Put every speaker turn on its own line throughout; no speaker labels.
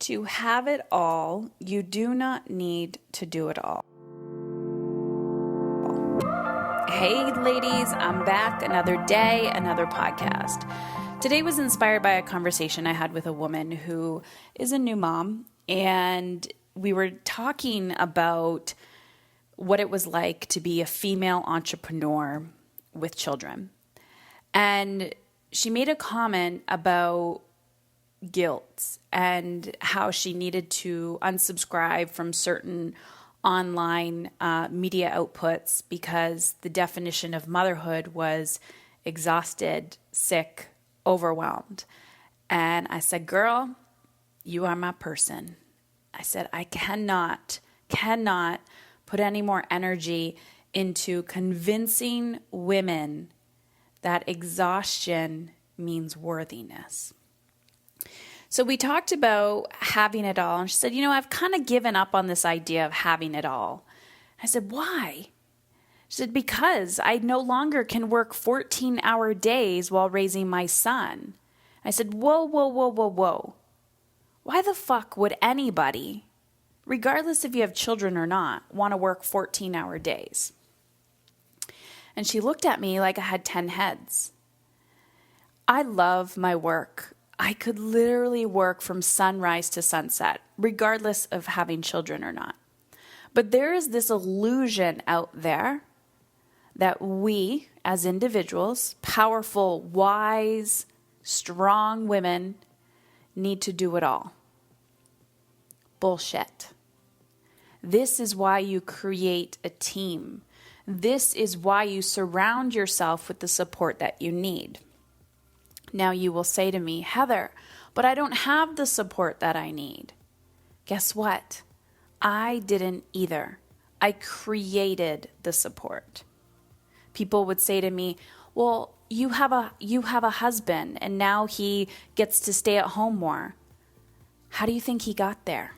To have it all, you do not need to do it all. Hey ladies, I'm back. Another day, another podcast. Today was inspired by a conversation I had with a woman who is a new mom, and we were talking about what it was like to be a female entrepreneur with children. And she made a comment about guilt and how she needed to unsubscribe from certain online media outputs because the definition of motherhood was exhausted, sick, overwhelmed. And I said, girl, you are my person. I said, I cannot put any more energy into convincing women that exhaustion means worthiness. So we talked about having it all. And she said, I've kind of given up on this idea of having it all. I said, why? She said, because I no longer can work 14-hour days while raising my son. I said, whoa. Why the fuck would anybody, regardless if you have children or not, want to work 14-hour days? And she looked at me like I had 10 heads. I love my work. I could literally work from sunrise to sunset, regardless of having children or not. But there is this illusion out there that we, as individuals, powerful, wise, strong women, need to do it all. Bullshit. This is why you create a team. This is why you surround yourself with the support that you need. Now you will say to me, Heather, but I don't have the support that I need. Guess what? I didn't either. I created the support. People would say to me, well, you have a husband and now he gets to stay at home more. How do you think he got there?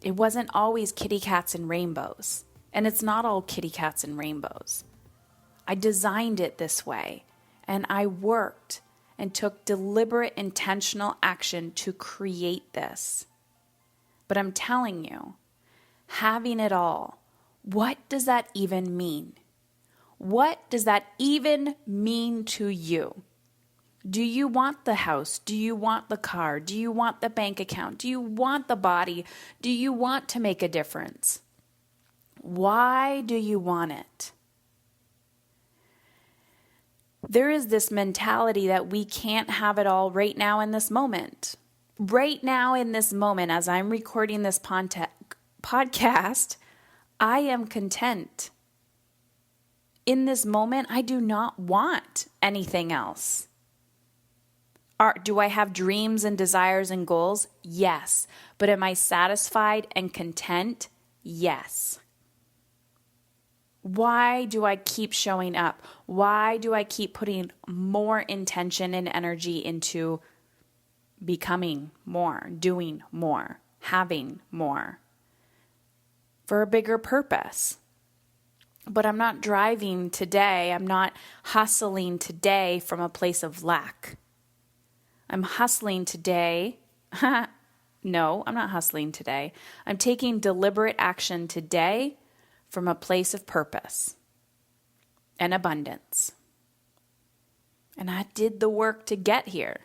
It wasn't always kitty cats and rainbows. And it's not all kitty cats and rainbows. I designed it this way. And I worked and took deliberate, intentional action to create this. But I'm telling you, having it all, what does that even mean? What does that even mean to you? Do you want the house? Do you want the car? Do you want the bank account? Do you want the body? Do you want to make a difference? Why do you want it? There is this mentality that we can't have it all right now in this moment. Right now in this moment, as I'm recording this podcast, I am content. In this moment, I do not want anything else. Do I have dreams and desires and goals? Yes. But am I satisfied and content? Yes. Why do I keep showing up? Why do I keep putting more intention and energy into becoming more, doing more, having more? For a bigger purpose. But I'm not driving today. I'm not hustling today from a place of lack. I'm hustling today. No, I'm not hustling today. I'm taking deliberate action today from a place of purpose and abundance. And I did the work to get here.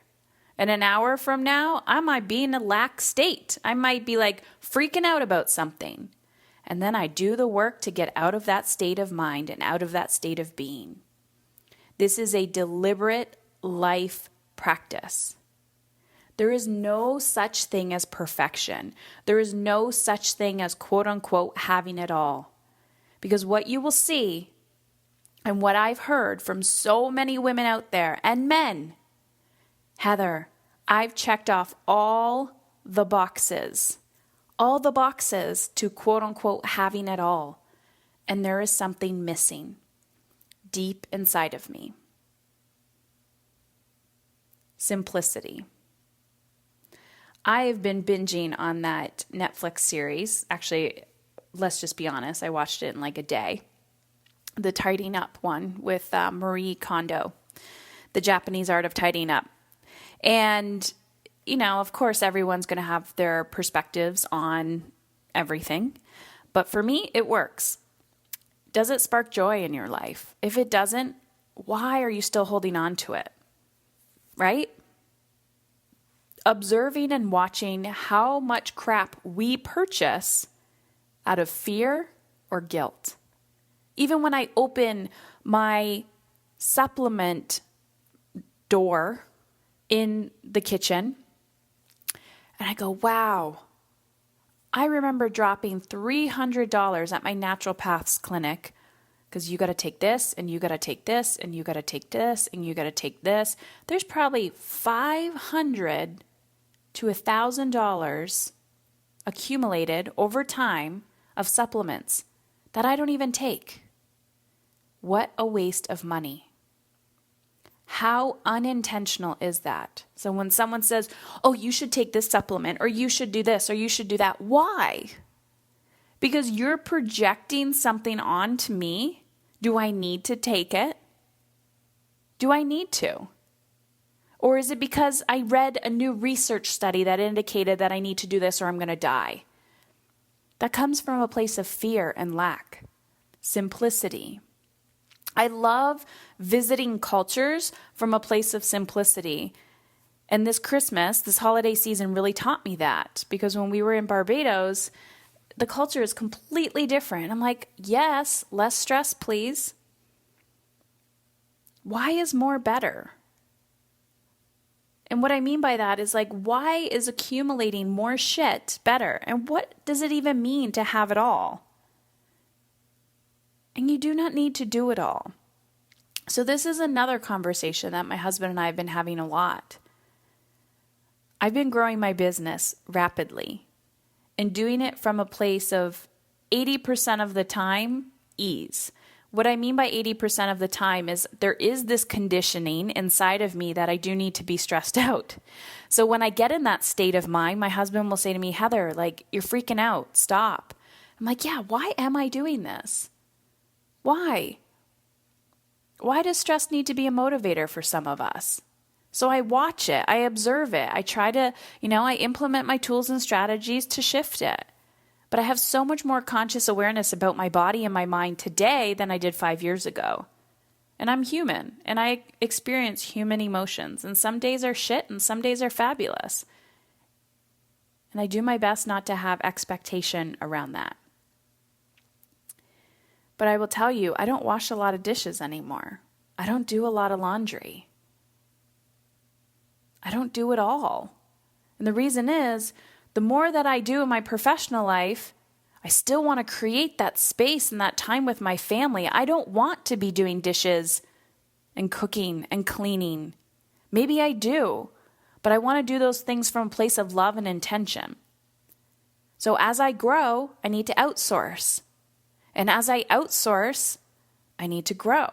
And an hour from now, I might be in a lack state. I might be like freaking out about something. And then I do the work to get out of that state of mind and out of that state of being. This is a deliberate life practice. There is no such thing as perfection. There is no such thing as quote unquote having it all. Because what you will see, and what I've heard from so many women out there, and men, Heather, I've checked off all the boxes to quote unquote having it all. And there is something missing deep inside of me. Simplicity. I have been binging on that Netflix series. Actually, let's just be honest, I watched it in like a day. The Tidying Up one with Marie Kondo, The Japanese Art of Tidying Up. And of course, everyone's going to have their perspectives on everything. But for me, it works. Does it spark joy in your life? If it doesn't, why are you still holding on to it? Right? Observing and watching how much crap we purchase out of fear or guilt. Even when I open my supplement door in the kitchen and I go, wow, I remember dropping $300 at my naturopath's clinic because you got to take this and you got to take this and you got to take this and you got to take this. There's probably $500 to $1,000 accumulated over time of supplements that I don't even take. What a waste of money. How unintentional is that? So when someone says, oh, you should take this supplement or you should do this or you should do that, why? Because you're projecting something onto me. Do I need to take it? Do I need to? Or is it because I read a new research study that indicated that I need to do this or I'm going to die? That comes from a place of fear and lack, simplicity. I love visiting cultures from a place of simplicity. And this Christmas, this holiday season really taught me that, because when we were in Barbados, the culture is completely different. I'm like, yes, less stress, please. Why is more better? And what I mean by that is like, why is accumulating more shit better? And what does it even mean to have it all? And you do not need to do it all. So this is another conversation that my husband and I have been having a lot. I've been growing my business rapidly and doing it from a place of 80% of the time ease. What I mean by 80% of the time is there is this conditioning inside of me that I do need to be stressed out. So when I get in that state of mind, my husband will say to me, Heather, like, you're freaking out. Stop. I'm like, yeah, why am I doing this? Why? Why does stress need to be a motivator for some of us? So I watch it. I observe it. I try to, I implement my tools and strategies to shift it. But I have so much more conscious awareness about my body and my mind today than I did 5 years ago. And I'm human, and I experience human emotions. And some days are shit, and some days are fabulous. And I do my best not to have expectation around that. But I will tell you, I don't wash a lot of dishes anymore. I don't do a lot of laundry. I don't do it all. And the reason is, the more that I do in my professional life, I still want to create that space and that time with my family. I don't want to be doing dishes and cooking and cleaning. Maybe I do, but I want to do those things from a place of love and intention. So as I grow, I need to outsource. And as I outsource, I need to grow.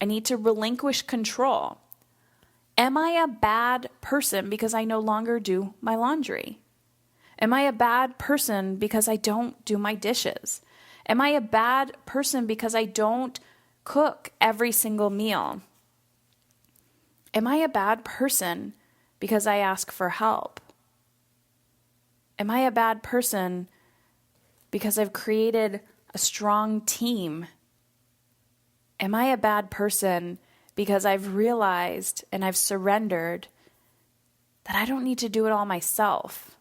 I need to relinquish control. Am I a bad person because I no longer do my laundry? Am I a bad person because I don't do my dishes? Am I a bad person because I don't cook every single meal? Am I a bad person because I ask for help? Am I a bad person because I've created a strong team? Am I a bad person because I've realized and I've surrendered that I don't need to do it all myself?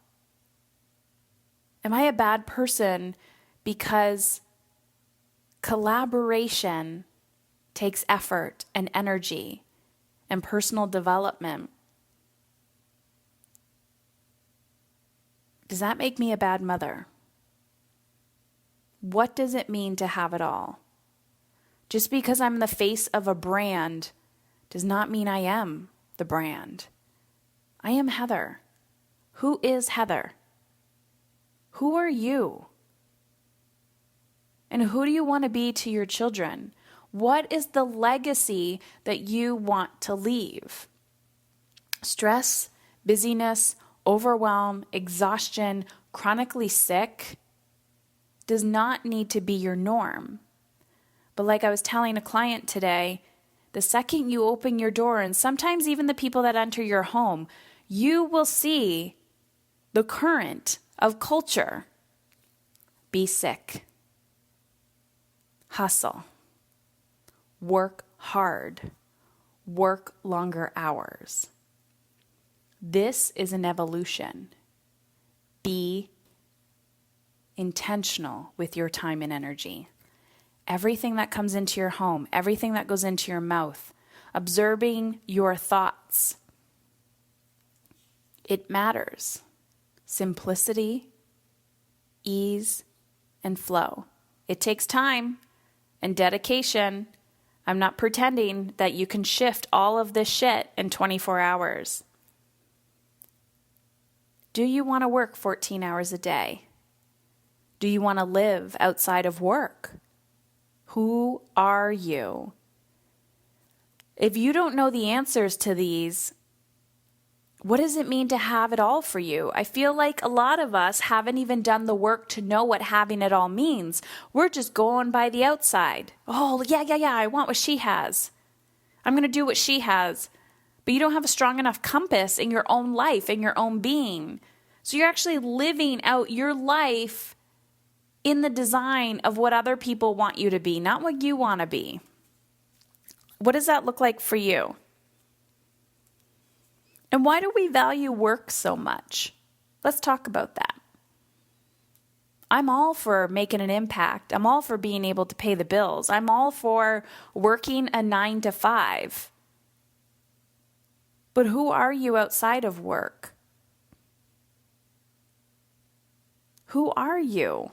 Am I a bad person because collaboration takes effort and energy and personal development? Does that make me a bad mother? What does it mean to have it all? Just because I'm the face of a brand does not mean I am the brand. I am Heather. Who is Heather? Who are you? And who do you want to be to your children? What is the legacy that you want to leave? Stress, busyness, overwhelm, exhaustion, chronically sick does not need to be your norm. But like I was telling a client today, the second you open your door, and sometimes even the people that enter your home, you will see the current of culture. Be sick. Hustle. Work hard. Work longer hours. This is an evolution. Be intentional with your time and energy. Everything that comes into your home, everything that goes into your mouth, observing your thoughts, it matters. Simplicity, ease, and flow. It takes time and dedication. I'm not pretending that you can shift all of this shit in 24 hours. Do you want to work 14 hours a day? Do you want to live outside of work? Who are you? If you don't know the answers to these, what does it mean to have it all for you? I feel like a lot of us haven't even done the work to know what having it all means. We're just going by the outside. Oh, yeah, I want what she has. I'm going to do what she has. But you don't have a strong enough compass in your own life, in your own being. So you're actually living out your life in the design of what other people want you to be, not what you want to be. What does that look like for you? And why do we value work so much? Let's talk about that. I'm all for making an impact. I'm all for being able to pay the bills. I'm all for working a 9 to 5. But who are you outside of work? Who are you?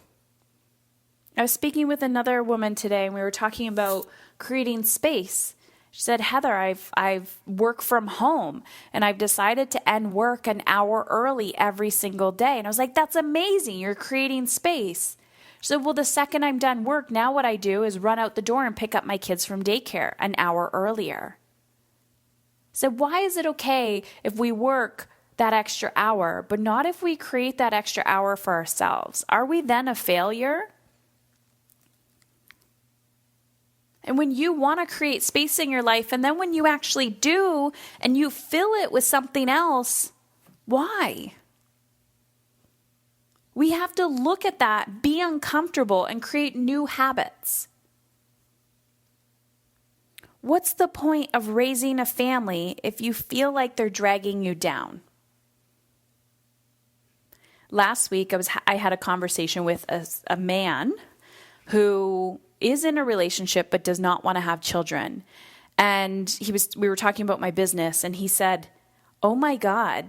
I was speaking with another woman today, and we were talking about creating space. She said, Heather, I've worked from home, and I've decided to end work an hour early every single day. And I was like, that's amazing. You're creating space. She said, well, the second I'm done work, now what I do is run out the door and pick up my kids from daycare an hour earlier. I said, why is it okay if we work that extra hour, but not if we create that extra hour for ourselves? Are we then a failure? And when you want to create space in your life, and then when you actually do, and you fill it with something else, why? We have to look at that, be uncomfortable, and create new habits. What's the point of raising a family if you feel like they're dragging you down? Last week, I had a conversation with a man who is in a relationship but does not want to have children. And we were talking about my business, and he said, oh my God,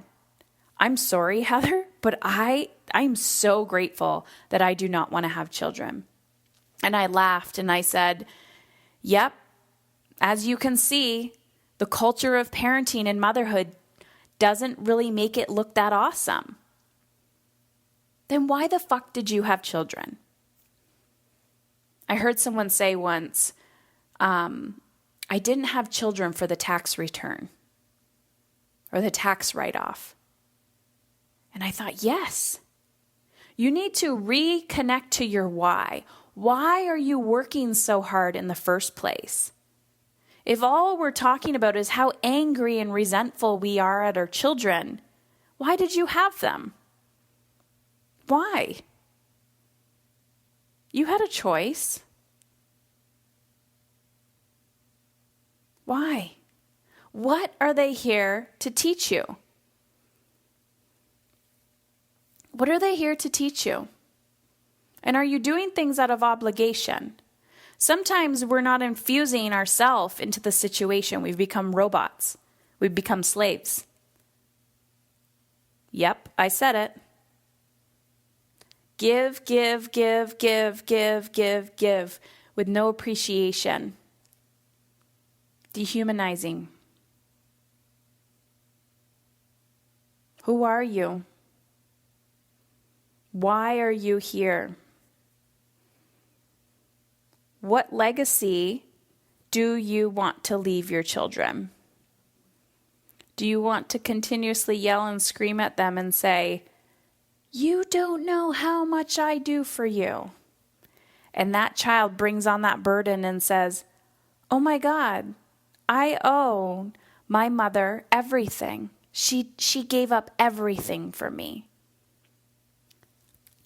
I'm sorry, Heather, but I'm so grateful that I do not want to have children. And I laughed and I said, yep, as you can see, the culture of parenting and motherhood doesn't really make it look that awesome. Then why the fuck did you have children? I heard someone say once, I didn't have children for the tax return or the tax write-off. And I thought, yes, you need to reconnect to your why. Why are you working so hard in the first place? If all we're talking about is how angry and resentful we are at our children, why did you have them? Why? You had a choice. Why? What are they here to teach you? What are they here to teach you? And are you doing things out of obligation? Sometimes we're not infusing ourselves into the situation. We've become robots. We've become slaves. Yep, I said it. Give with no appreciation. Dehumanizing. Who are you? Why are you here? What legacy do you want to leave your children? Do you want to continuously yell and scream at them and say, you don't know how much I do for you? And that child brings on that burden and says, oh my God, I owe my mother everything. She gave up everything for me.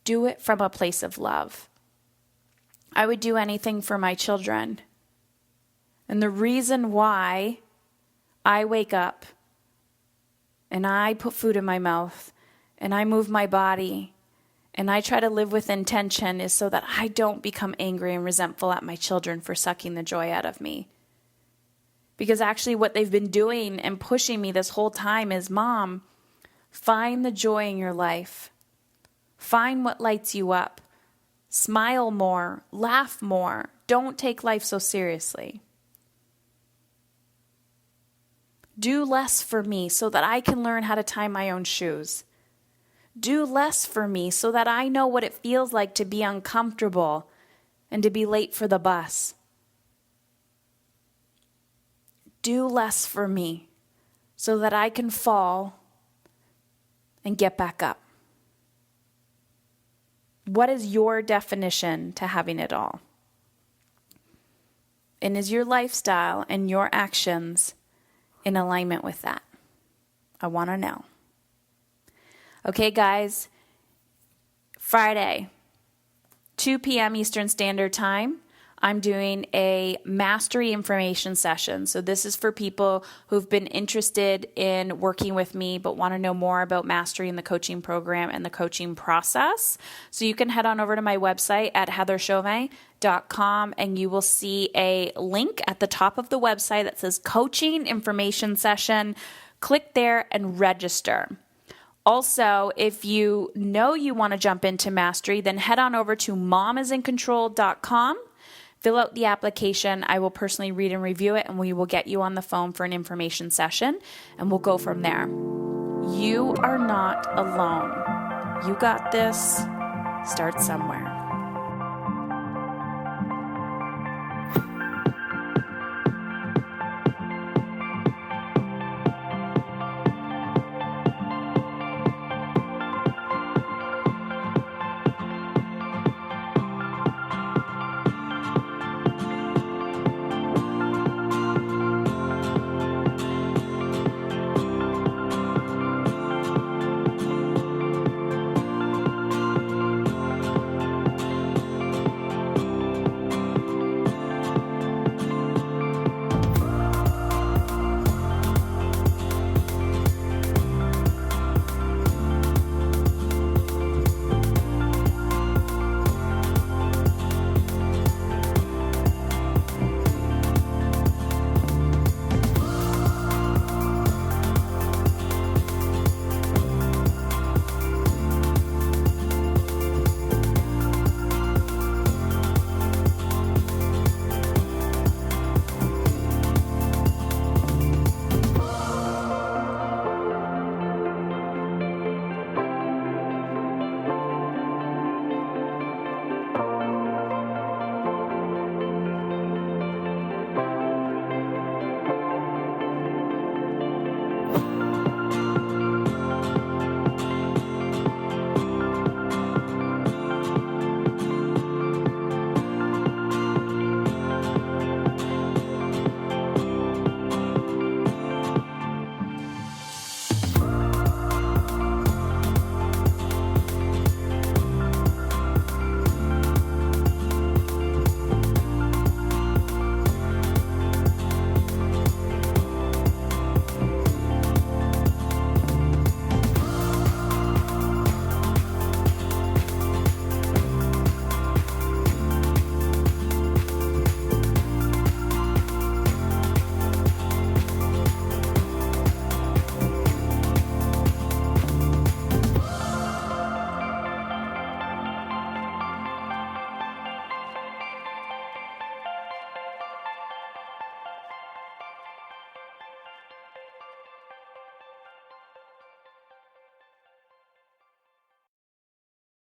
Do it from a place of love. I would do anything for my children. And the reason why I wake up and I put food in my mouth and I move my body and I try to live with intention is so that I don't become angry and resentful at my children for sucking the joy out of me. Because actually what they've been doing and pushing me this whole time is, Mom, find the joy in your life. Find what lights you up. Smile more. Laugh more. Don't take life so seriously. Do less for me so that I can learn how to tie my own shoes. Do less for me so that I know what it feels like to be uncomfortable and to be late for the bus. Do less for me so that I can fall and get back up. What is your definition to having it all? And is your lifestyle and your actions in alignment with that? I want to know. Okay, guys, Friday, 2 p.m. Eastern Standard Time, I'm doing a mastery information session. So this is for people who've been interested in working with me but want to know more about mastering the coaching program and the coaching process. So you can head on over to my website at heatherchauvin.com and you will see a link at the top of the website that says Coaching Information Session. Click there and register. Also, if you know you want to jump into mastery, then head on over to momisincontrol.com. Fill out the application. I will personally read and review it, and we will get you on the phone for an information session, and we'll go from there. You are not alone. You got this. Start somewhere.